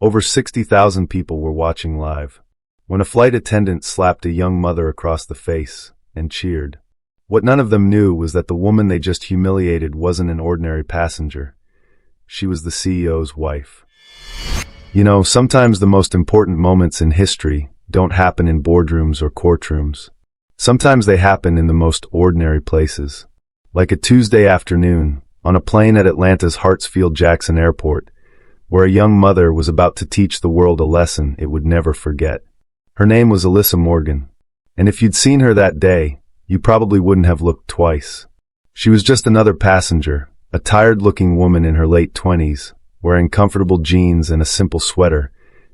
Over 60,000 people were watching live, when a flight attendant slapped a young mother across the face and cheered. What none of them knew was that the woman they just humiliated wasn't an ordinary passenger. She was the CEO's wife. You know, sometimes the most important moments in history don't happen in boardrooms or courtrooms. Sometimes they happen in the most ordinary places. Like a Tuesday afternoon, on a plane at Atlanta's Hartsfield-Jackson Airport, where a young mother was about to teach the world a lesson it would never forget. Her name was Alyssa Morgan, and if you'd seen her that day, you probably wouldn't have looked twice. She was just another passenger, a tired-looking woman in her late 20s, wearing comfortable jeans and a simple sweater,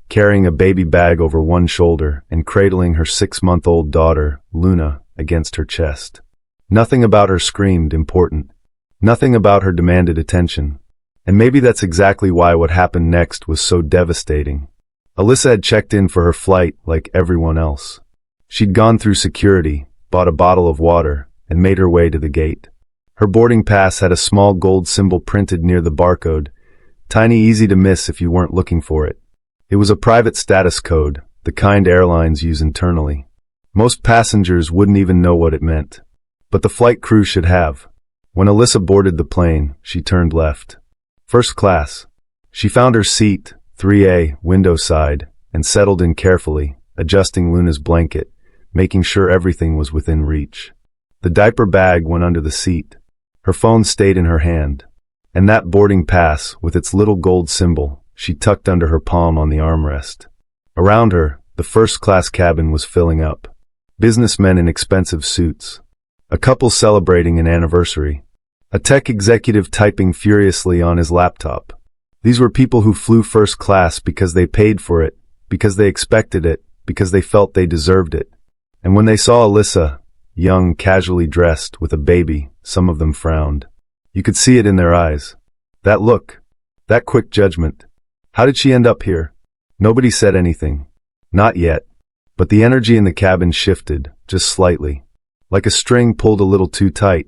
carrying a baby bag over one shoulder and cradling her 6-month-old daughter, Luna, against her chest. Nothing about her screamed important. Nothing about her demanded attention. And maybe that's exactly why what happened next was so devastating. Alyssa had checked in for her flight like everyone else. She'd gone through security, bought a bottle of water, and made her way to the gate. Her boarding pass had a small gold symbol printed near the barcode, tiny, easy to miss if you weren't looking for it. It was a private status code, the kind airlines use internally. Most passengers wouldn't even know what it meant. But the flight crew should have. When Alyssa boarded the plane, she turned left. First class. She found her seat, 3A, window side, and settled in carefully, adjusting Luna's blanket, making sure everything was within reach. The diaper bag went under the seat. Her phone stayed in her hand. And that boarding pass, with its little gold symbol, she tucked under her palm on the armrest. Around her, the first-class cabin was filling up. Businessmen in expensive suits. A couple celebrating an anniversary. A tech executive typing furiously on his laptop. These were people who flew first class because they paid for it, because they expected it, because they felt they deserved it. And when they saw Alyssa, young, casually dressed, with a baby, some of them frowned. You could see it in their eyes. That look. That quick judgment. How did she end up here? Nobody said anything. Not yet. But the energy in the cabin shifted, just slightly. Like a string pulled a little too tight.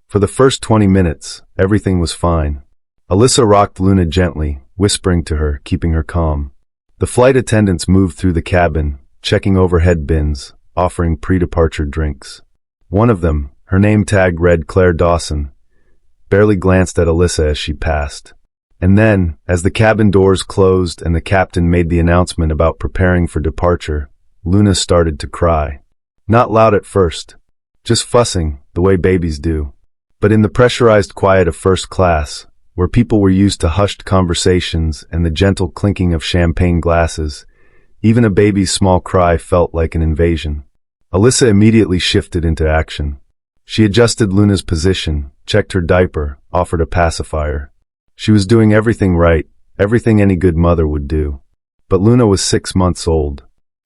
For the first 20 minutes, everything was fine. Alyssa rocked Luna gently, whispering to her, keeping her calm. The flight attendants moved through the cabin, checking overhead bins, offering pre-departure drinks. One of them, her name tag read Claire Dawson, barely glanced at Alyssa as she passed. And then, as the cabin doors closed and the captain made the announcement about preparing for departure, Luna started to cry. Not loud at first. Just fussing, the way babies do. But in the pressurized quiet of first class, where people were used to hushed conversations and the gentle clinking of champagne glasses, even a baby's small cry felt like an invasion. Alyssa immediately shifted into action. She adjusted Luna's position, checked her diaper, offered a pacifier. She was doing everything right, everything any good mother would do. But Luna was 6 months old.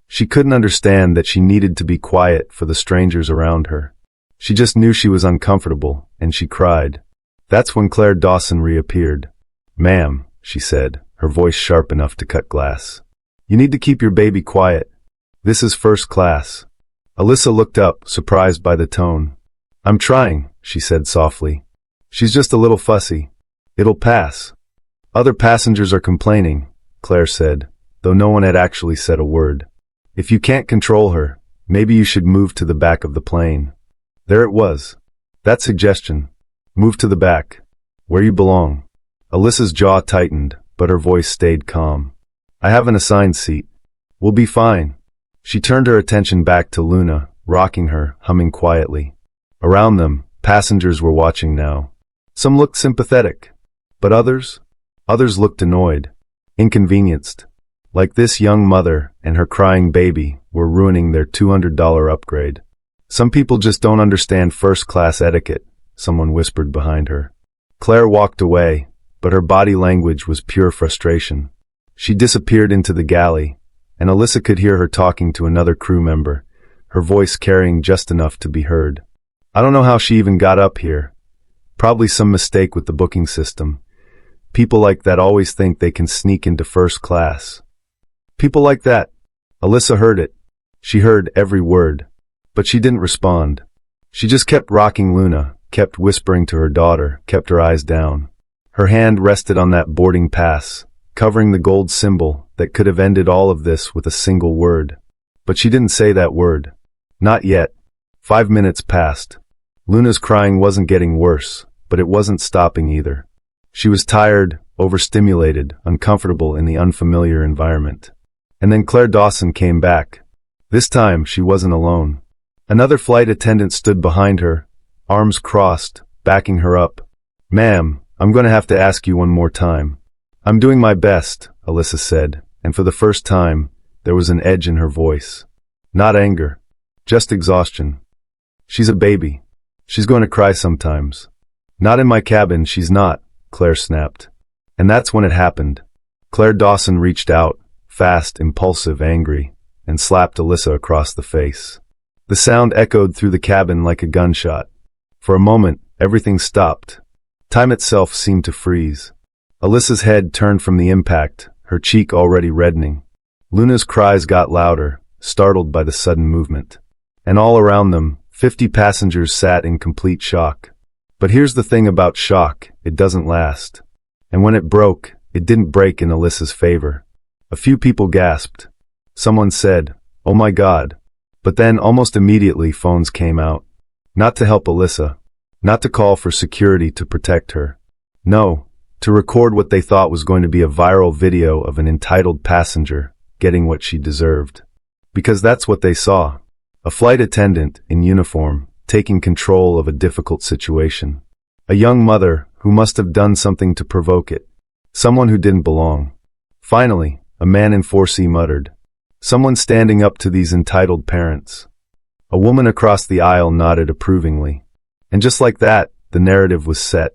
She couldn't understand that she needed to be quiet for the strangers around her. She just knew she was uncomfortable, and she cried. That's when Claire Dawson reappeared. "Ma'am," she said, her voice sharp enough to cut glass. "You need to keep your baby quiet. This is first class." Alyssa looked up, surprised by the tone. "I'm trying," she said softly. "She's just a little fussy. It'll pass." "Other passengers are complaining," Claire said, though no one had actually said a word. "If you can't control her, maybe you should move to the back of the plane." There it was. That suggestion. Move to the back. Where you belong. Alyssa's jaw tightened, but her voice stayed calm. "I have an assigned seat. We'll be fine." She turned her attention back to Luna, rocking her, humming quietly. Around them, passengers were watching now. Some looked sympathetic. But others looked annoyed, inconvenienced. Like this young mother and her crying baby were ruining their $200 upgrade. "Some people just don't understand first-class etiquette," someone whispered behind her. Claire walked away, but her body language was pure frustration. She disappeared into the galley, and Alyssa could hear her talking to another crew member, her voice carrying just enough to be heard. "I don't know how she even got up here. Probably some mistake with the booking system. People like that always think they can sneak into first class." People like that. Alyssa heard it. She heard every word. But she didn't respond. She just kept rocking Luna, kept whispering to her daughter, kept her eyes down. Her hand rested on that boarding pass, covering the gold symbol that could have ended all of this with a single word. But she didn't say that word. Not yet. 5 minutes passed. Luna's crying wasn't getting worse, but it wasn't stopping either. She was tired, overstimulated, uncomfortable in the unfamiliar environment. And then Claire Dawson came back. This time, she wasn't alone. Another flight attendant stood behind her, arms crossed, backing her up. "Ma'am, I'm going to have to ask you one more time." "I'm doing my best," Alyssa said, and for the first time, there was an edge in her voice. Not anger, just exhaustion. "She's a baby. She's going to cry sometimes." "Not in my cabin, she's not," Claire snapped. And that's when it happened. Claire Dawson reached out, fast, impulsive, angry, and slapped Alyssa across the face. The sound echoed through the cabin like a gunshot. For a moment, everything stopped. Time itself seemed to freeze. Alyssa's head turned from the impact, her cheek already reddening. Luna's cries got louder, startled by the sudden movement. And all around them, 50 passengers sat in complete shock. But here's the thing about shock, it doesn't last. And when it broke, it didn't break in Alyssa's favor. A few people gasped. Someone said, "Oh my God." But then, almost immediately, phones came out. Not to help Alyssa. Not to call for security to protect her. No, to record what they thought was going to be a viral video of an entitled passenger getting what she deserved. Because that's what they saw. A flight attendant, in uniform, taking control of a difficult situation. A young mother who must have done something to provoke it. Someone who didn't belong. Finally, a man in 4C muttered. Someone standing up to these entitled parents. A woman across the aisle nodded approvingly. And just like that, the narrative was set.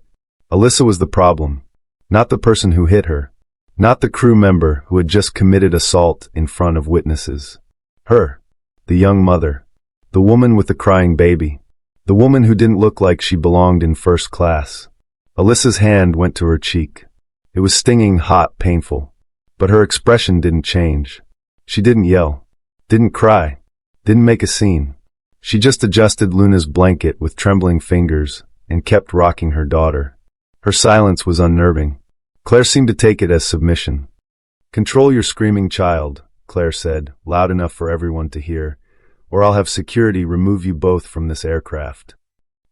Alyssa was the problem. Not the person who hit her. Not the crew member who had just committed assault in front of witnesses. Her. The young mother. The woman with the crying baby. The woman who didn't look like she belonged in first class. Alyssa's hand went to her cheek. It was stinging, hot, painful. But her expression didn't change. She didn't yell. Didn't cry. Didn't make a scene. She just adjusted Luna's blanket with trembling fingers and kept rocking her daughter. Her silence was unnerving. Claire seemed to take it as submission. "Control your screaming child," Claire said, loud enough for everyone to hear, "or I'll have security remove you both from this aircraft."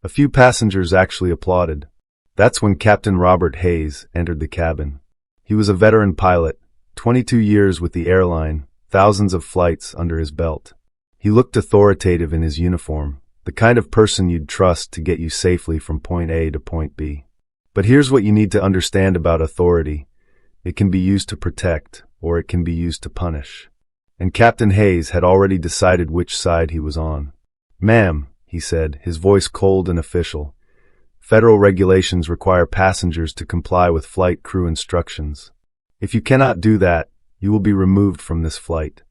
A few passengers actually applauded. That's when Captain Robert Hayes entered the cabin. He was a veteran pilot, 22 years with the airline, thousands of flights under his belt. He looked authoritative in his uniform, the kind of person you'd trust to get you safely from point A to point B. But here's what you need to understand about authority. It can be used to protect, or it can be used to punish. And Captain Hayes had already decided which side he was on. "Ma'am," he said, his voice cold and official, "federal regulations require passengers to comply with flight crew instructions. If you cannot do that, you will be removed from this flight."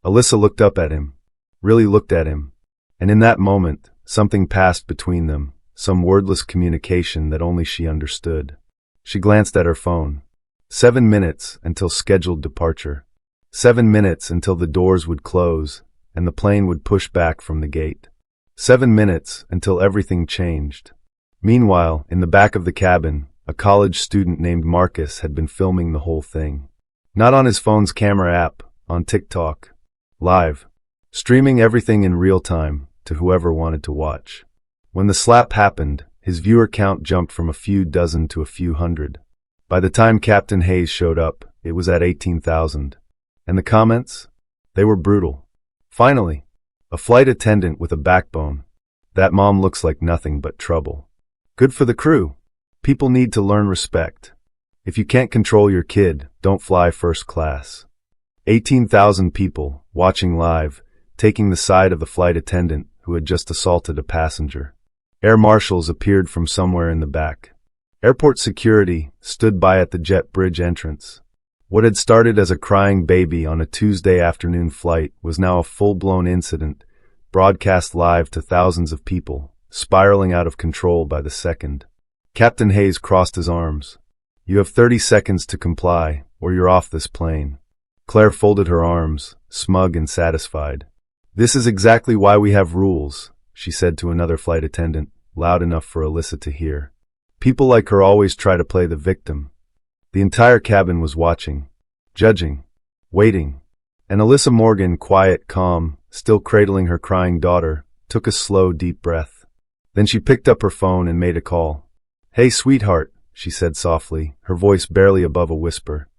Alyssa looked up at him, really looked at him, and in that moment, something passed between them, some wordless communication that only she understood. She glanced at her phone. 7 minutes until scheduled departure. 7 minutes until the doors would close and the plane would push back from the gate. 7 minutes until everything changed. Meanwhile, in the back of the cabin, a college student named Marcus had been filming the whole thing. Not on his phone's camera app, on TikTok. Live. Streaming everything in real time to whoever wanted to watch. When the slap happened, his viewer count jumped from a few dozen to a few hundred. By the time Captain Hayes showed up, it was at 18,000. And the comments? They were brutal. Finally, a flight attendant with a backbone. That mom looks like nothing but trouble. Good for the crew. People need to learn respect. If you can't control your kid, don't fly first class. 18,000 people, watching live, taking the side of the flight attendant who had just assaulted a passenger. Air marshals appeared from somewhere in the back. Airport security stood by at the jet bridge entrance. What had started as a crying baby on a Tuesday afternoon flight was now a full-blown incident, broadcast live to thousands of people, spiraling out of control by the second. Captain Hayes crossed his arms. "You have 30 seconds to comply, or you're off this plane." Claire folded her arms, smug and satisfied. "This is exactly why we have rules," she said to another flight attendant, loud enough for Alyssa to hear. "People like her always try to play the victim." The entire cabin was watching. judging, waiting. And Alyssa Morgan, quiet, calm, still cradling her crying daughter, took a slow, deep breath. Then she picked up her phone and made a call. "Hey, sweetheart," she said softly, her voice barely above a whisper.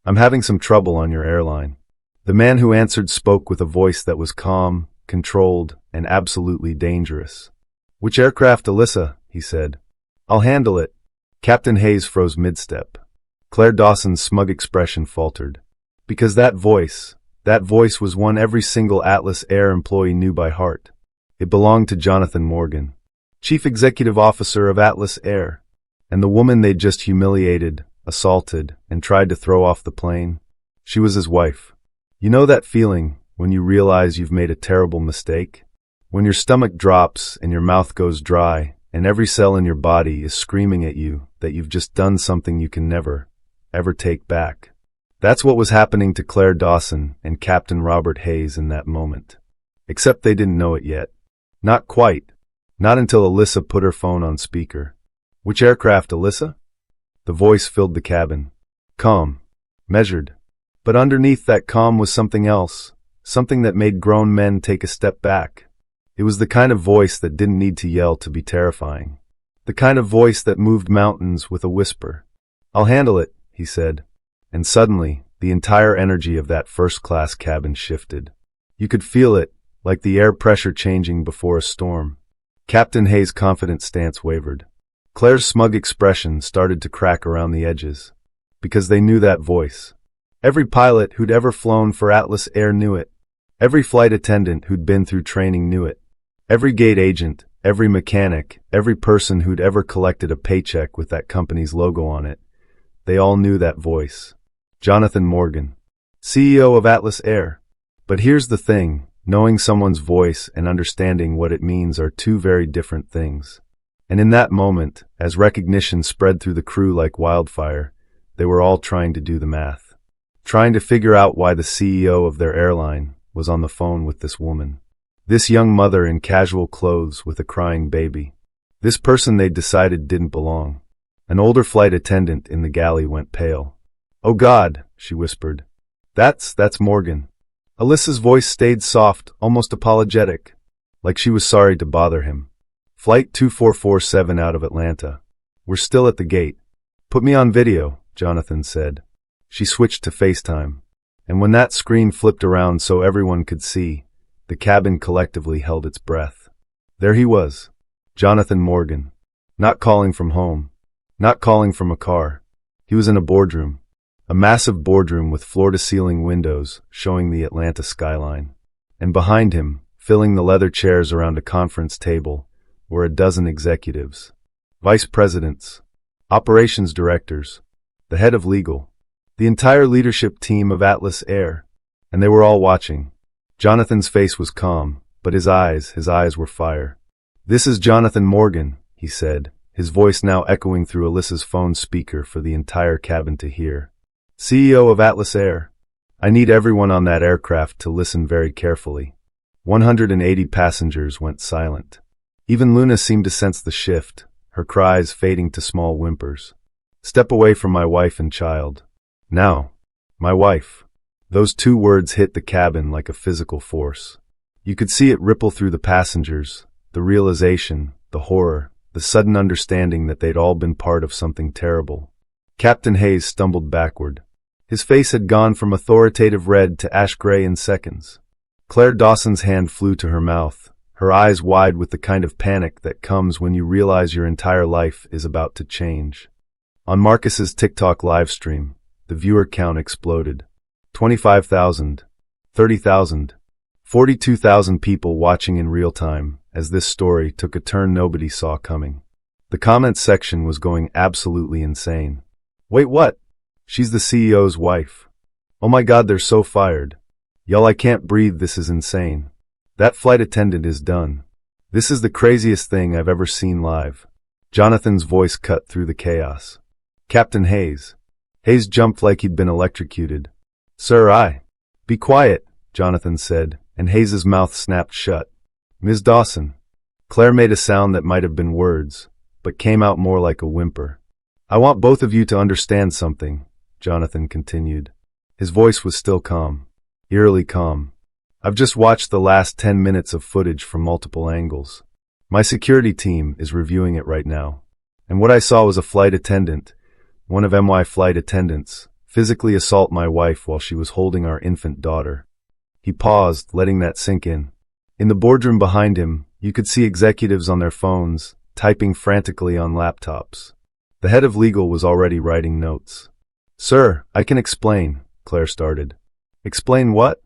"I'm having some trouble on your airline." The man who answered spoke with a voice that was calm, controlled, and absolutely dangerous. "Which aircraft, Alyssa?" he said. "I'll handle it." Captain Hayes froze mid-step. Claire Dawson's smug expression faltered. Because that voice was one every single Atlas Air employee knew by heart. It belonged to Jonathan Morgan, Chief Executive Officer of Atlas Air, and the woman they'd just humiliated, assaulted, and tried to throw off the plane. She was his wife. You know that feeling when you realize you've made a terrible mistake? When your stomach drops and your mouth goes dry, and every cell in your body is screaming at you that you've just done something you can never, ever take back. That's what was happening to Claire Dawson and Captain Robert Hayes in that moment. Except they didn't know it yet. Not quite. Not until Alyssa put her phone on speaker. "Which aircraft, Alyssa?" The voice filled the cabin. Calm. Measured. But underneath that calm was something else. Something that made grown men take a step back. It was the kind of voice that didn't need to yell to be terrifying. The kind of voice that moved mountains with a whisper. "I'll handle it," he said. And suddenly, the entire energy of that first-class cabin shifted. You could feel it, like the air pressure changing before a storm. Captain Hayes' confident stance wavered. Claire's smug expression started to crack around the edges. Because they knew that voice. Every pilot who'd ever flown for Atlas Air knew it. Every flight attendant who'd been through training knew it. Every gate agent, every mechanic, every person who'd ever collected a paycheck with that company's logo on it. They all knew that voice. Jonathan Morgan, CEO of Atlas Air. But here's the thing, knowing someone's voice and understanding what it means are two very different things. And in that moment, as recognition spread through the crew like wildfire, they were all trying to do the math. Trying to figure out why the CEO of their airline was on the phone with this woman. This young mother in casual clothes with a crying baby. This person they'd decided didn't belong. An older flight attendant in the galley went pale. "Oh God," she whispered. That's Morgan." Alyssa's voice stayed soft, almost apologetic, like she was sorry to bother him. "Flight 2447 out of Atlanta. We're still at the gate." "Put me on video," Jonathan said. She switched to FaceTime, and when that screen flipped around so everyone could see, the cabin collectively held its breath. There he was, Jonathan Morgan, not calling from home, not calling from a car. He was in a boardroom. A massive boardroom with floor-to-ceiling windows showing the Atlanta skyline. And behind him, filling the leather chairs around a conference table, were a dozen executives. Vice presidents, operations directors, the head of legal, the entire leadership team of Atlas Air. And they were all watching. Jonathan's face was calm, but his eyes were fire. "This is Jonathan Morgan," he said, his voice now echoing through Alyssa's phone speaker for the entire cabin to hear. "CEO of Atlas Air. I need everyone on that aircraft to listen very carefully." 180 passengers went silent. Even Luna seemed to sense the shift, her cries fading to small whimpers. "Step away from my wife and child. Now. My wife." Those two words hit the cabin like a physical force. You could see it ripple through the passengers, the realization, the horror, the sudden understanding that they'd all been part of something terrible. Captain Hayes stumbled backward. His face had gone from authoritative red to ash gray in seconds. Claire Dawson's hand flew to her mouth, her eyes wide with the kind of panic that comes when you realize your entire life is about to change. On Marcus's TikTok livestream, the viewer count exploded. 25,000, 30,000, 42,000 people watching in real time as this story took a turn nobody saw coming. The comments section was going absolutely insane. "Wait, what? She's the CEO's wife. Oh my God, they're so fired. Y'all, I can't breathe, this is insane. That flight attendant is done. This is the craziest thing I've ever seen live." Jonathan's voice cut through the chaos. "Captain Hayes." Hayes jumped like he'd been electrocuted. "Sir, Be quiet," Jonathan said, and Hayes's mouth snapped shut. "Ms. Dawson." Claire made a sound that might have been words, but came out more like a whimper. "I want both of you to understand something," Jonathan continued. His voice was still calm, eerily calm. I've just watched the last 10 minutes of footage from multiple angles. My security team is reviewing it right now. And what I saw was a flight attendant, one of MY flight attendants, physically assault my wife while she was holding our infant daughter. He paused, letting that sink in. In the boardroom behind him, you could see executives on their phones, typing frantically on laptops. The head of legal was already writing notes. Sir, I can explain, Claire started. Explain what?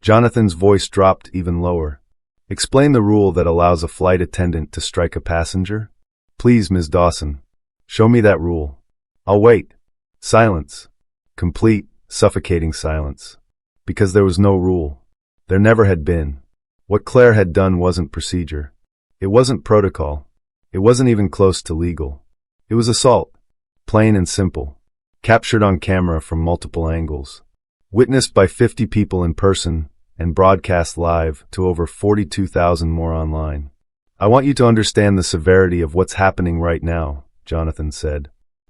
Jonathan's voice dropped even lower. Explain the rule that allows a flight attendant to strike a passenger? Please, Ms. Dawson. Show me that rule. I'll wait. Silence. Complete, suffocating silence. Because there was no rule. There never had been. What Claire had done wasn't procedure. It wasn't protocol. It wasn't even close to legal. It was assault. Plain and simple. Captured on camera from multiple angles. Witnessed by 50 people in person and broadcast live to over 42,000 more online. I want you to understand the severity of what's happening right now, Jonathan said.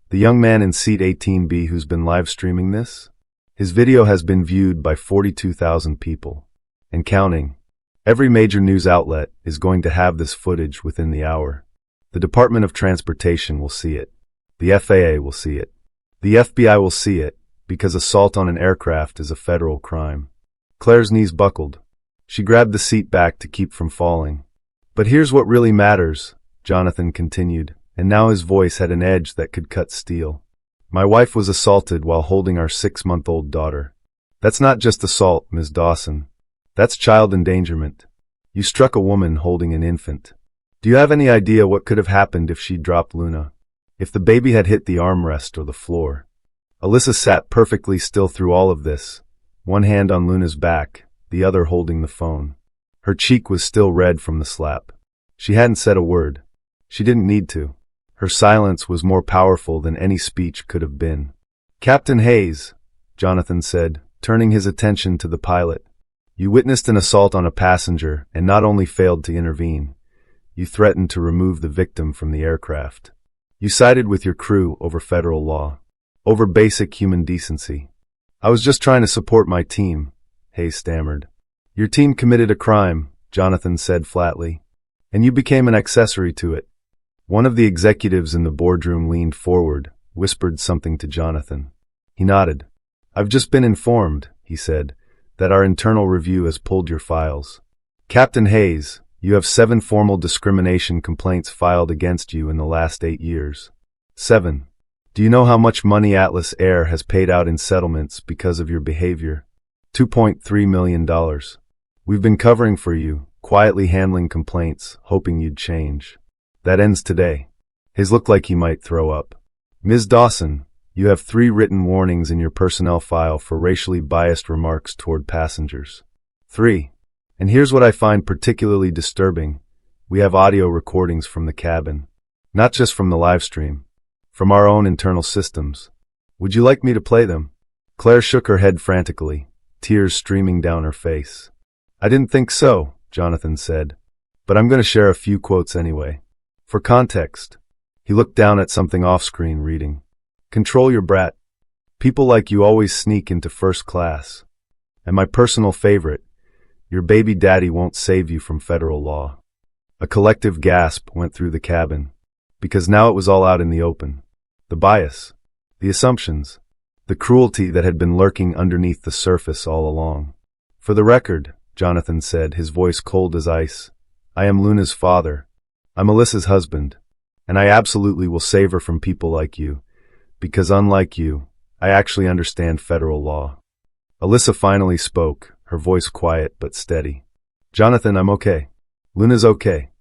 The young man in seat 18B who's been live streaming this? His video has been viewed by 42,000 people. And counting. Every major news outlet is going to have this footage within the hour. The Department of Transportation will see it. The FAA will see it. The FBI will see it, because assault on an aircraft is a federal crime. Claire's knees buckled. She grabbed the seat back to keep from falling. But here's what really matters, Jonathan continued, and now his voice had an edge that could cut steel. My wife was assaulted while holding our 6-month-old daughter. That's not just assault, Ms. Dawson. That's child endangerment. You struck a woman holding an infant. Do you have any idea what could have happened if she dropped Luna? If the baby had hit the armrest or the floor? Alyssa sat perfectly still through all of this, one hand on Luna's back, the other holding the phone. Her cheek was still red from the slap. She hadn't said a word. She didn't need to. Her silence was more powerful than any speech could have been. Captain Hayes, Jonathan said, turning his attention to the pilot. You witnessed an assault on a passenger and not only failed to intervene, you threatened to remove the victim from the aircraft. You sided with your crew over federal law, over basic human decency. I was just trying to support my team, Hayes stammered. Your team committed a crime, Jonathan said flatly, and you became an accessory to it. One of the executives in the boardroom leaned forward, whispered something to Jonathan. He nodded. I've just been informed, he said, that our internal review has pulled your files. Captain Hayes, you have 7 formal discrimination complaints filed against you in the last 8 years. 7. Do you know how much money Atlas Air has paid out in settlements because of your behavior? $2.3 million. We've been covering for you, quietly handling complaints, hoping you'd change. That ends today. Hayes looked like he might throw up. Ms. Dawson, you have 3 written warnings in your personnel file for racially biased remarks toward passengers. 3. And here's what I find particularly disturbing. We have audio recordings from the cabin. Not just from the live stream. From our own internal systems. Would you like me to play them? Claire shook her head frantically, tears streaming down her face. I didn't think so, Jonathan said. But I'm going to share a few quotes anyway. For context. He looked down at something off-screen reading. Control your brat. People like you always sneak into first class. And my personal favorite, your baby daddy won't save you from federal law. A collective gasp went through the cabin. Because now it was all out in the open. The bias. The assumptions. The cruelty that had been lurking underneath the surface all along. For the record, Jonathan said, his voice cold as ice, I am Luna's father. I'm Alyssa's husband. And I absolutely will save her from people like you. Because unlike you, I actually understand federal law. Alyssa finally spoke, her voice quiet but steady. Jonathan, I'm okay. Luna's okay.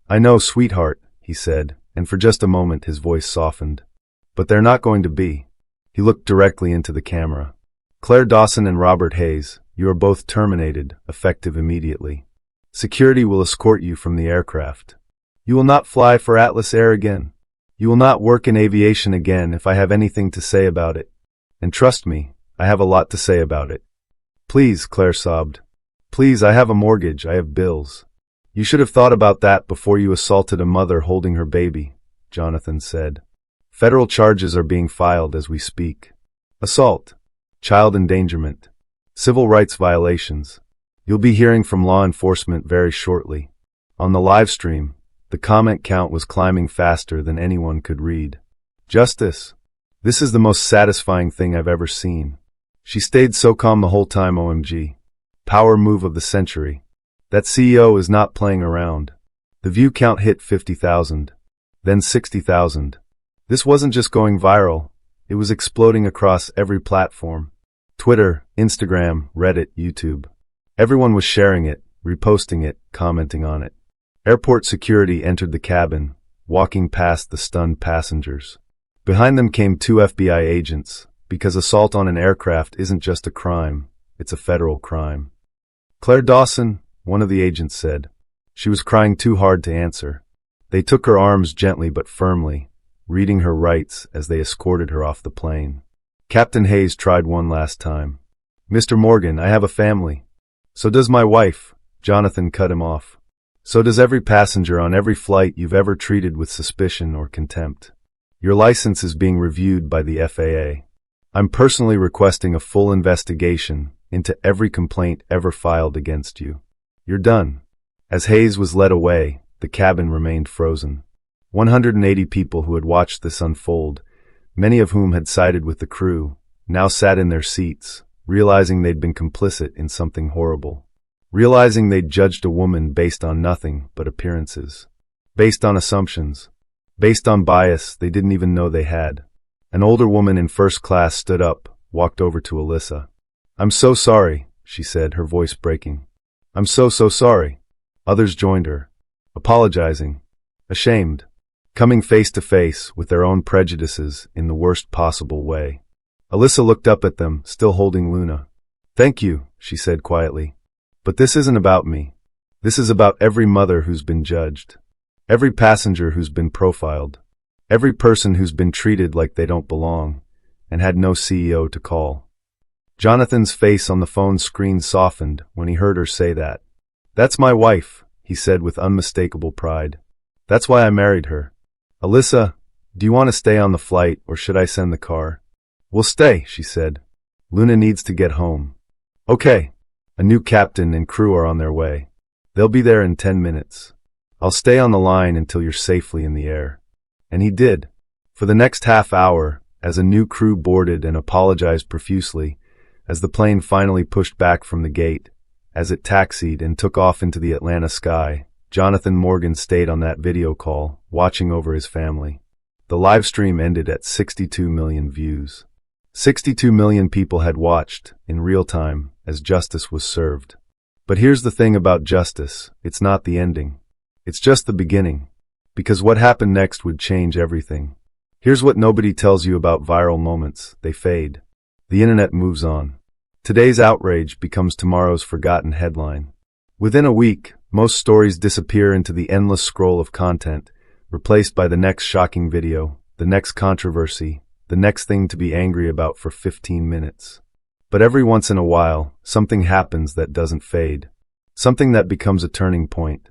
I know, sweetheart, he said, and for just a moment his voice softened. But they're not going to be. He looked directly into the camera. Claire Dawson and Robert Hayes, you are both terminated, effective immediately. Security will escort you from the aircraft. You will not fly for Atlas Air again. You will not work in aviation again if I have anything to say about it. And trust me, I have a lot to say about it. Please, Claire sobbed. Please, I have a mortgage, I have bills. You should have thought about that before you assaulted a mother holding her baby, Jonathan said. Federal charges are being filed as we speak. Assault. child endangerment, civil rights violations. You'll be hearing from law enforcement very shortly. On the live stream, the comment count was climbing faster than anyone could read. Justice. This is the most satisfying thing I've ever seen. She stayed so calm the whole time. OMG. Power move of the century. That CEO is not playing around. The view count hit 50,000. Then 60,000. This wasn't just going viral. It was exploding across every platform. Twitter, Instagram, Reddit, YouTube. Everyone was sharing it, reposting it, commenting on it. Airport security entered the cabin, walking past the stunned passengers. Behind them came 2 FBI agents, because assault on an aircraft isn't just a crime, it's a federal crime. Claire Dawson, one of the agents said. She was crying too hard to answer. They took her arms gently but firmly, reading her rights as they escorted her off the plane. Captain Hayes tried one last time. Mr. Morgan, I have a family. So does my wife. Jonathan cut him off. So does every passenger on every flight you've ever treated with suspicion or contempt. Your license is being reviewed by the FAA. I'm personally requesting a full investigation into every complaint ever filed against you. You're done. As Hayes was led away, the cabin remained frozen. 180 people who had watched this unfold, many of whom had sided with the crew, now sat in their seats, realizing they'd been complicit in something horrible. Realizing they'd judged a woman based on nothing but appearances. Based on assumptions. Based on bias they didn't even know they had. An older woman in first class stood up, walked over to Alyssa. I'm so sorry, she said, her voice breaking. I'm so sorry. Others joined her. Apologizing. Ashamed. Coming face to face with their own prejudices in the worst possible way. Alyssa looked up at them, still holding Luna. Thank you, she said quietly. But this isn't about me. This is about every mother who's been judged. Every passenger who's been profiled. Every person who's been treated like they don't belong, and had no CEO to call. Jonathan's face on the phone screen softened when he heard her say that. That's my wife, he said with unmistakable pride. That's why I married her. Alyssa, do you want to stay on the flight or should I send the car? We'll stay, she said. Luna needs to get home. Okay. A new captain and crew are on their way. They'll be there in 10 minutes. I'll stay on the line until you're safely in the air. And he did. For the next half hour, as a new crew boarded and apologized profusely, as the plane finally pushed back from the gate, as it taxied and took off into the Atlanta sky, Jonathan Morgan stayed on that video call, watching over his family. The live stream ended at 62 million views. 62 million people had watched, in real time, as justice was served. But here's the thing about justice, it's not the ending. It's just the beginning. Because what happened next would change everything. Here's what nobody tells you about viral moments, they fade. The internet moves on. Today's outrage becomes tomorrow's forgotten headline. Within a week, most stories disappear into the endless scroll of content, replaced by the next shocking video, the next controversy, the next thing to be angry about for 15 minutes. But every once in a while, something happens that doesn't fade. Something that becomes a turning point.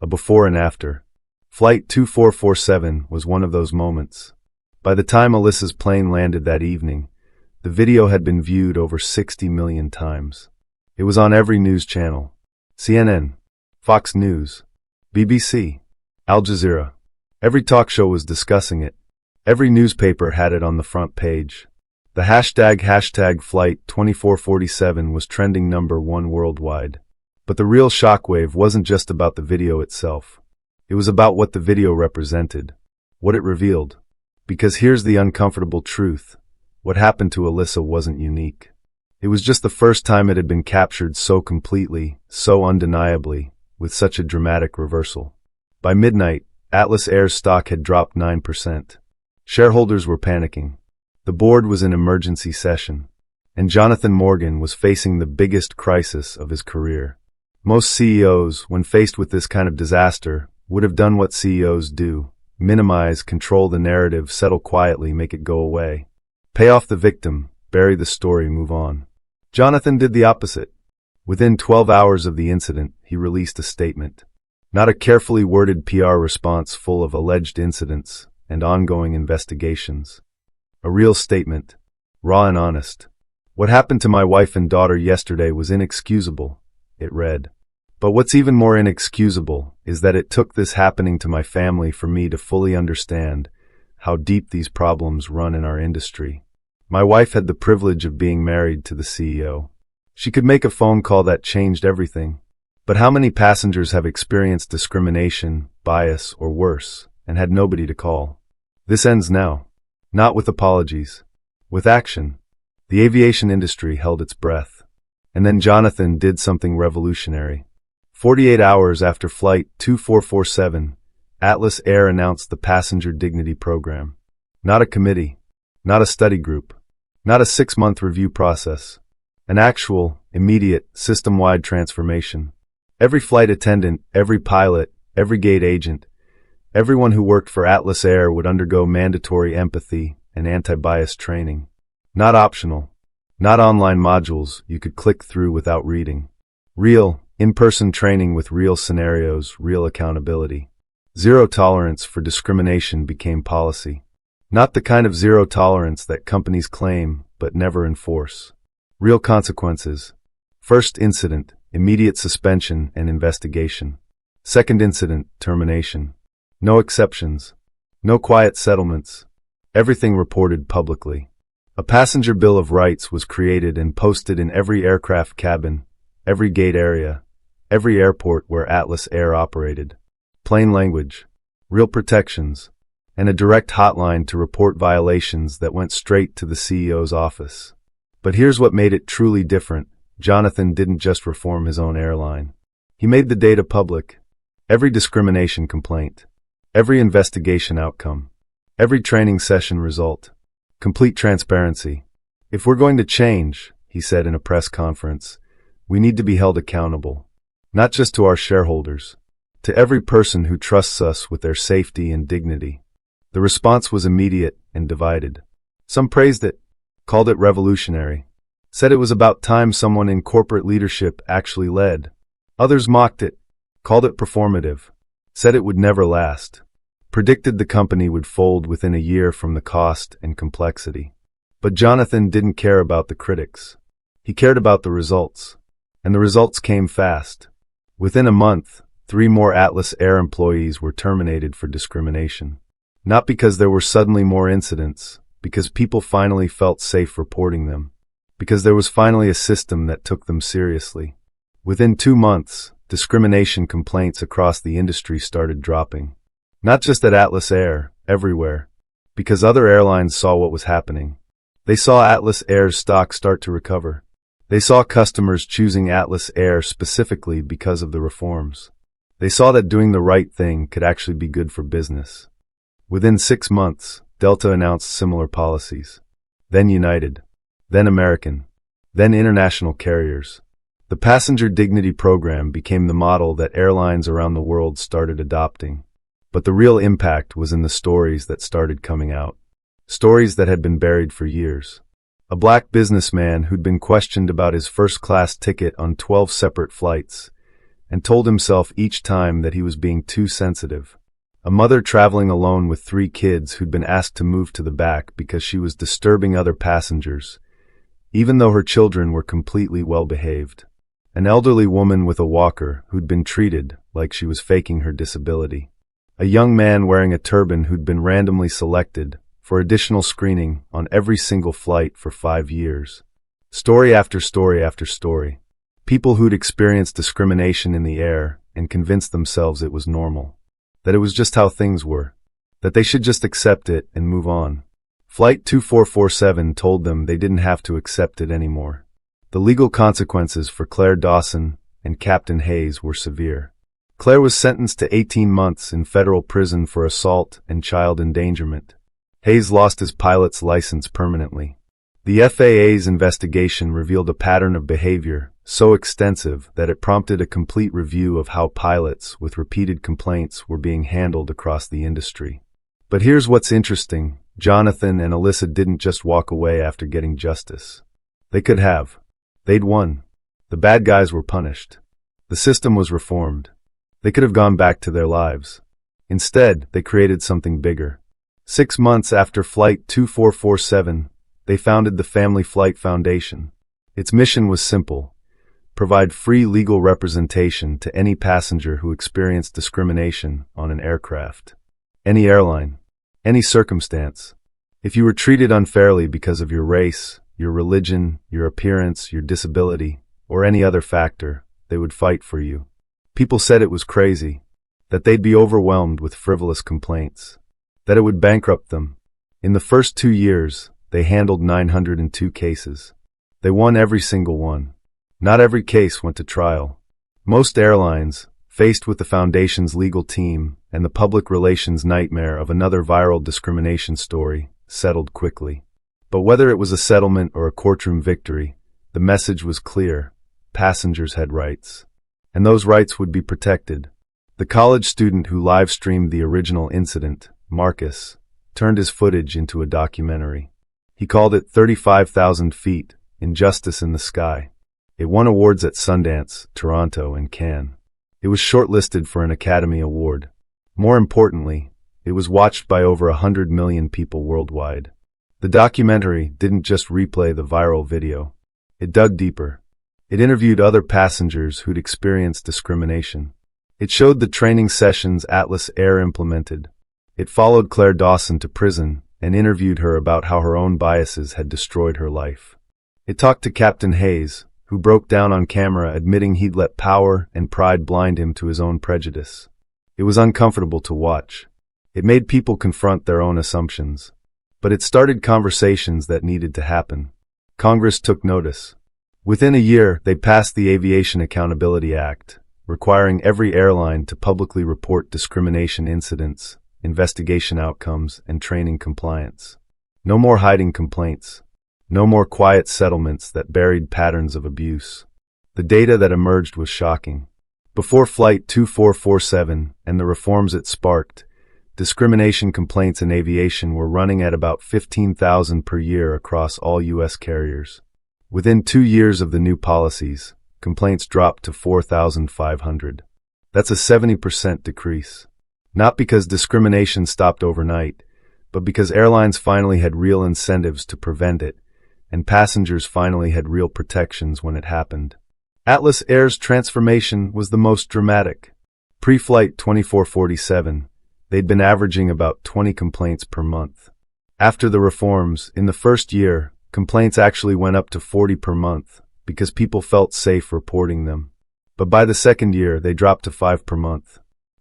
A before and after. Flight 2447 was one of those moments. By the time Alyssa's plane landed that evening, the video had been viewed over 60 million times. It was on every news channel. CNN, Fox News, BBC, Al Jazeera. Every talk show was discussing it. Every newspaper had it on the front page. The hashtag Flight 2447 was trending #1 worldwide. But the real shockwave wasn't just about the video itself. It was about what the video represented, what it revealed. Because here's the uncomfortable truth. What happened to Alyssa wasn't unique. It was just the first time it had been captured so completely, so undeniably, with such a dramatic reversal. By midnight, Atlas Air's stock had dropped 9%. Shareholders were panicking. The board was in emergency session. And Jonathan Morgan was facing the biggest crisis of his career. Most CEOs, when faced with this kind of disaster, would have done what CEOs do. Minimize, control the narrative, settle quietly, make it go away. Pay off the victim, bury the story, move on. Jonathan did the opposite. Within 12 hours of the incident, he released a statement. Not a carefully worded PR response full of alleged incidents and ongoing investigations. A real statement, raw and honest. What happened to my wife and daughter yesterday was inexcusable, it read. But what's even more inexcusable is that it took this happening to my family for me to fully understand how deep these problems run in our industry. My wife had the privilege of being married to the CEO. She could make a phone call that changed everything. But how many passengers have experienced discrimination, bias, or worse, and had nobody to call? This ends now. Not with apologies. With action. The aviation industry held its breath. And then Jonathan did something revolutionary. 48 hours after Flight 2447, Atlas Air announced the Passenger Dignity Program. Not a committee. Not a study group. Not a 6-month review process. An actual, immediate, system-wide transformation. Every flight attendant, every pilot, every gate agent, everyone who worked for Atlas Air would undergo mandatory empathy and anti-bias training. Not optional. Not online modules you could click through without reading. Real, in-person training with real scenarios, real accountability. Zero tolerance for discrimination became policy. Not the kind of zero tolerance that companies claim but never enforce. Real consequences. First incident, immediate suspension and investigation. Second incident, termination. No exceptions. No quiet settlements. Everything reported publicly. A passenger bill of rights was created and posted in every aircraft cabin, every gate area, every airport where Atlas Air operated. Plain language, real protections, and a direct hotline to report violations that went straight to the CEO's office. But here's what made it truly different. Jonathan didn't just reform his own airline. He made the data public. Every discrimination complaint, every investigation outcome, every training session result. Complete transparency. If we're going to change, he said in a press conference, we need to be held accountable. Not just to our shareholders, to every person who trusts us with their safety and dignity. The response was immediate and divided. Some praised it, called it revolutionary, said it was about time someone in corporate leadership actually led. Others mocked it, called it performative, said it would never last, predicted the company would fold within a year from the cost and complexity. But Jonathan didn't care about the critics. He cared about the results. And the results came fast. Within a month, 3 more Atlas Air employees were terminated for discrimination. Not because there were suddenly more incidents, because people finally felt safe reporting them. Because there was finally a system that took them seriously. Within 2 months, discrimination complaints across the industry started dropping. Not just at Atlas Air, everywhere. Because other airlines saw what was happening. They saw Atlas Air's stock start to recover. They saw customers choosing Atlas Air specifically because of the reforms. They saw that doing the right thing could actually be good for business. Within 6 months, Delta announced similar policies. Then United. Then American. Then international carriers. The Passenger Dignity Program became the model that airlines around the world started adopting. But the real impact was in the stories that started coming out. Stories that had been buried for years. A black businessman who'd been questioned about his first-class ticket on 12 separate flights, and told himself each time that he was being too sensitive. A mother traveling alone with 3 kids who'd been asked to move to the back because she was disturbing other passengers, even though her children were completely well-behaved. An elderly woman with a walker who'd been treated like she was faking her disability. A young man wearing a turban who'd been randomly selected for additional screening on every single flight for 5 years. Story after story after story. People who'd experienced discrimination in the air and convinced themselves it was normal. That it was just how things were. That they should just accept it and move on. Flight 2447 told them they didn't have to accept it anymore. The legal consequences for Claire Dawson and Captain Hayes were severe. Claire was sentenced to 18 months in federal prison for assault and child endangerment. Hayes lost his pilot's license permanently. The FAA's investigation revealed a pattern of behavior so extensive that it prompted a complete review of how pilots with repeated complaints were being handled across the industry. But here's what's interesting. Jonathan and Alyssa didn't just walk away after getting justice. They could have. They'd won. The bad guys were punished. The system was reformed. They could have gone back to their lives. Instead, they created something bigger. 6 months after Flight 2447, they founded the Family Flight Foundation. Its mission was simple: provide free legal representation to any passenger who experienced discrimination on an aircraft. Any airline, any circumstance. If you were treated unfairly because of your race, your religion, your appearance, your disability, or any other factor, they would fight for you. People said it was crazy, that they'd be overwhelmed with frivolous complaints, that it would bankrupt them. In the first 2 years, they handled 902 cases. They won every single one. Not every case went to trial. Most airlines, faced with the Foundation's legal team and the public relations nightmare of another viral discrimination story, settled quickly. But whether it was a settlement or a courtroom victory, the message was clear: passengers had rights. And those rights would be protected. The college student who live-streamed the original incident, Marcus, turned his footage into a documentary. He called it 35,000 Feet, Injustice in the Sky. It won awards at Sundance, Toronto, and Cannes. It was shortlisted for an Academy Award. More importantly, it was watched by over 100 million people worldwide. The documentary didn't just replay the viral video. It dug deeper. It interviewed other passengers who'd experienced discrimination. It showed the training sessions Atlas Air implemented. It followed Claire Dawson to prison and interviewed her about how her own biases had destroyed her life. It talked to Captain Hayes, who broke down on camera admitting he'd let power and pride blind him to his own prejudice. It was uncomfortable to watch. It made people confront their own assumptions. But it started conversations that needed to happen. Congress took notice. Within a year, they passed the Aviation Accountability Act, requiring every airline to publicly report discrimination incidents, investigation outcomes, and training compliance. No more hiding complaints. No more quiet settlements that buried patterns of abuse. The data that emerged was shocking. Before Flight 2447 and the reforms it sparked, discrimination complaints in aviation were running at about 15,000 per year across all U.S. carriers. Within 2 years of the new policies, complaints dropped to 4,500. That's a 70% decrease. Not because discrimination stopped overnight, but because airlines finally had real incentives to prevent it, and passengers finally had real protections when it happened. Atlas Air's transformation was the most dramatic. Pre-Flight 2447, they'd been averaging about 20 complaints per month. After the reforms, in the first year, complaints actually went up to 40 per month because people felt safe reporting them. But by the second year, they dropped to 5 per month.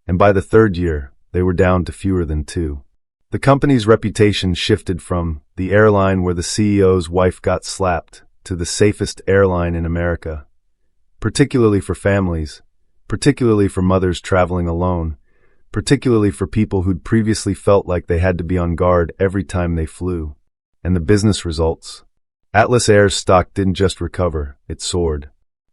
And by the third year, they were down to fewer than 2. The company's reputation shifted from the airline where the CEO's wife got slapped to the safest airline in America, particularly for families, particularly for mothers traveling alone, particularly for people who'd previously felt like they had to be on guard every time they flew. And the business results? Atlas Air's stock didn't just recover, it soared.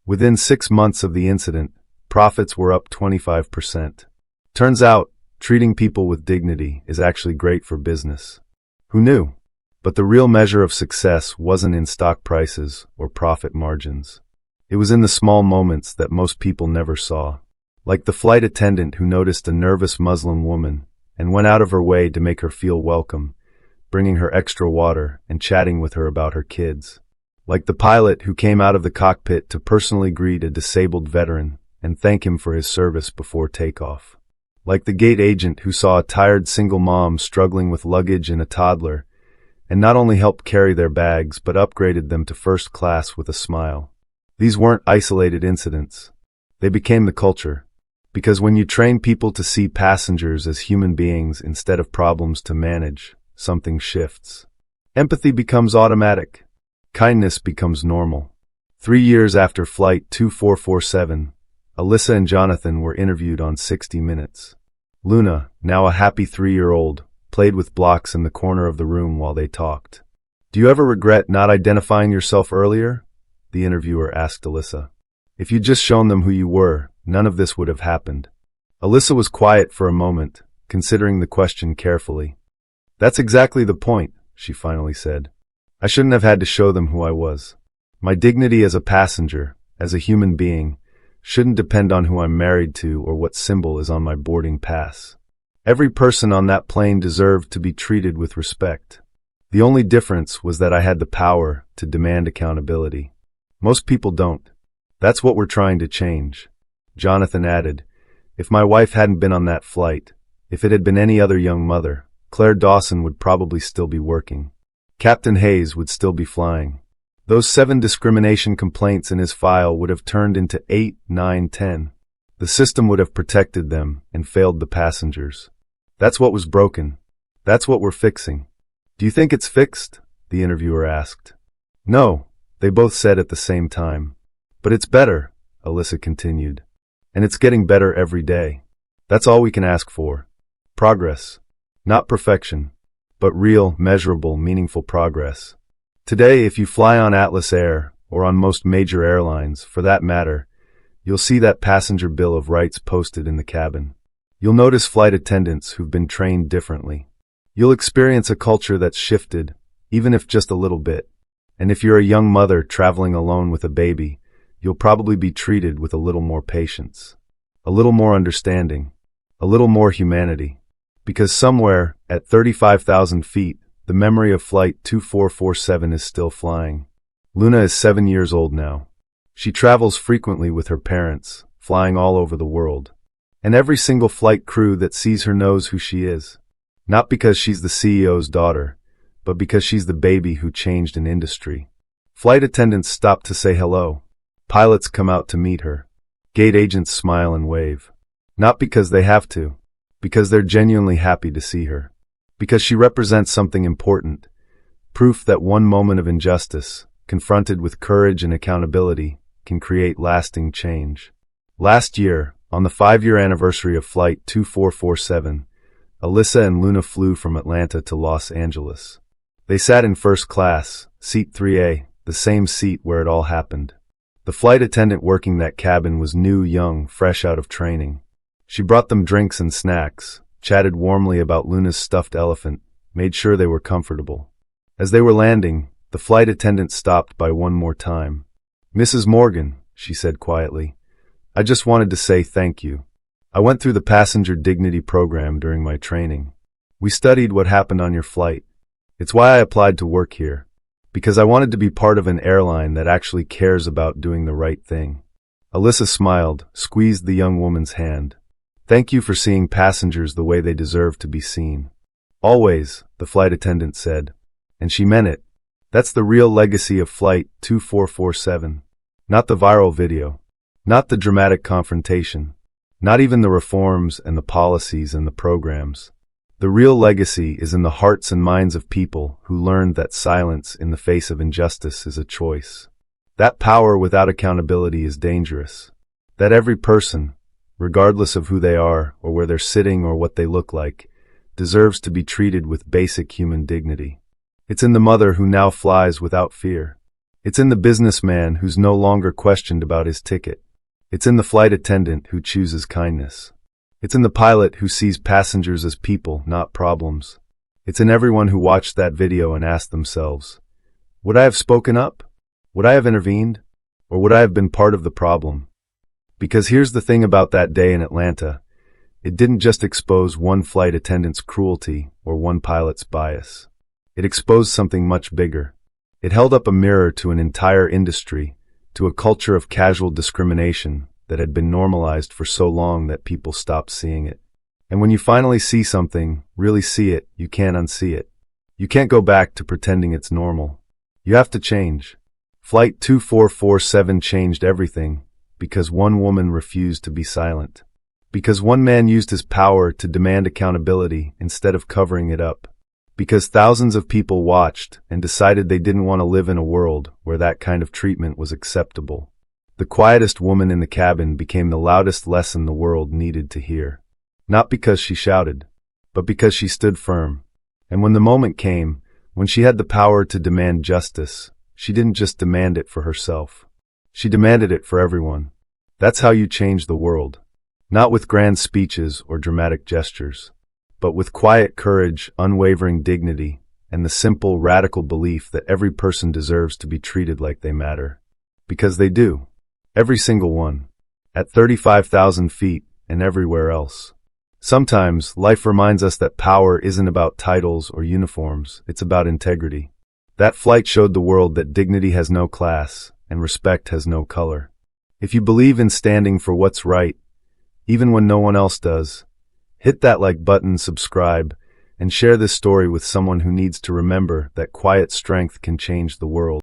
Within 6 months of the incident, profits were up 25%. Turns out, treating people with dignity is actually great for business. Who knew? But the real measure of success wasn't in stock prices or profit margins. It was in the small moments that most people never saw. Like the flight attendant who noticed a nervous Muslim woman and went out of her way to make her feel welcome, bringing her extra water and chatting with her about her kids. Like the pilot who came out of the cockpit to personally greet a disabled veteran and thank him for his service before takeoff. Like the gate agent who saw a tired single mom struggling with luggage and a toddler, and not only helped carry their bags but upgraded them to first class with a smile. These weren't isolated incidents. They became the culture. Because when you train people to see passengers as human beings instead of problems to manage, something shifts. Empathy becomes automatic. Kindness becomes normal. 3 years after Flight 2447, Alyssa and Jonathan were interviewed on 60 Minutes. Luna, now a happy 3-year-old, played with blocks in the corner of the room while they talked. "Do you ever regret not identifying yourself earlier?" the interviewer asked Alyssa. "If you'd just shown them who you were, none of this would have happened." Alyssa was quiet for a moment, considering the question carefully. "That's exactly the point," she finally said. "I shouldn't have had to show them who I was. My dignity as a passenger, as a human being, shouldn't depend on who I'm married to or what symbol is on my boarding pass. Every person on that plane deserved to be treated with respect." The only difference was that I had the power to demand accountability. Most people don't. That's what we're trying to change. Jonathan added, if my wife hadn't been on that flight, if it had been any other young mother, Claire Dawson would probably still be working. Captain Hayes would still be flying. Those 7 discrimination complaints in his file would have turned into 8, 9, 10. The system would have protected them and failed the passengers. That's what was broken. That's what we're fixing. Do you think it's fixed? The interviewer asked. No, they both said at the same time. But it's better, Alyssa continued. And it's getting better every day. That's all we can ask for. Progress. Not perfection, but real, measurable, meaningful progress. Today, if you fly on Atlas Air, or on most major airlines, for that matter, you'll see that passenger bill of rights posted in the cabin. You'll notice flight attendants who've been trained differently. You'll experience a culture that's shifted, even if just a little bit. And if you're a young mother traveling alone with a baby, you'll probably be treated with a little more patience, a little more understanding, a little more humanity. Because somewhere, at 35,000 feet, the memory of Flight 2447 is still flying. Luna is 7 years old now. She travels frequently with her parents, flying all over the world. And every single flight crew that sees her knows who she is. Not because she's the CEO's daughter, but because she's the baby who changed an industry. Flight attendants stop to say hello. Pilots come out to meet her. Gate agents smile and wave. Not because they have to, because they're genuinely happy to see her. Because she represents something important, proof that one moment of injustice, confronted with courage and accountability, can create lasting change. Last year, on the 5-year anniversary of Flight 2447, Alyssa and Luna flew from Atlanta to Los Angeles. They sat in first class, seat 3A, the same seat where it all happened. The flight attendant working that cabin was new, young, fresh out of training. She brought them drinks and snacks, chatted warmly about Luna's stuffed elephant, made sure they were comfortable. As they were landing, the flight attendant stopped by one more time. Mrs. Morgan, she said quietly, I just wanted to say thank you. I went through the passenger dignity program during my training. We studied what happened on your flight. It's why I applied to work here, because I wanted to be part of an airline that actually cares about doing the right thing. Alyssa smiled, squeezed the young woman's hand. Thank you for seeing passengers the way they deserve to be seen. Always, the flight attendant said. And she meant it. That's the real legacy of Flight 2447. Not the viral video. Not the dramatic confrontation. Not even the reforms and the policies and the programs. The real legacy is in the hearts and minds of people who learned that silence in the face of injustice is a choice. That power without accountability is dangerous. That every person, regardless of who they are or where they're sitting or what they look like, deserves to be treated with basic human dignity. It's in the mother who now flies without fear. It's in the businessman who's no longer questioned about his ticket. It's in the flight attendant who chooses kindness. It's in the pilot who sees passengers as people, not problems. It's in everyone who watched that video and asked themselves, would I have spoken up? Would I have intervened? Or would I have been part of the problem? Because here's the thing about that day in Atlanta. It didn't just expose one flight attendant's cruelty or one pilot's bias. It exposed something much bigger. It held up a mirror to an entire industry, to a culture of casual discrimination that had been normalized for so long that people stopped seeing it. And when you finally see something, really see it, you can't unsee it. You can't go back to pretending it's normal. You have to change. Flight 2447 changed everything because one woman refused to be silent. Because one man used his power to demand accountability instead of covering it up. Because thousands of people watched and decided they didn't want to live in a world where that kind of treatment was acceptable. The quietest woman in the cabin became the loudest lesson the world needed to hear. Not because she shouted, but because she stood firm. And when the moment came, when she had the power to demand justice, she didn't just demand it for herself. She demanded it for everyone. That's how you change the world. Not with grand speeches or dramatic gestures, but with quiet courage, unwavering dignity, and the simple, radical belief that every person deserves to be treated like they matter. Because they do. Every single one. At 35,000 feet and everywhere else. Sometimes, life reminds us that power isn't about titles or uniforms, it's about integrity. That flight showed the world that dignity has no class, and respect has no color. If you believe in standing for what's right, even when no one else does, hit that like button, subscribe, and share this story with someone who needs to remember that quiet strength can change the world.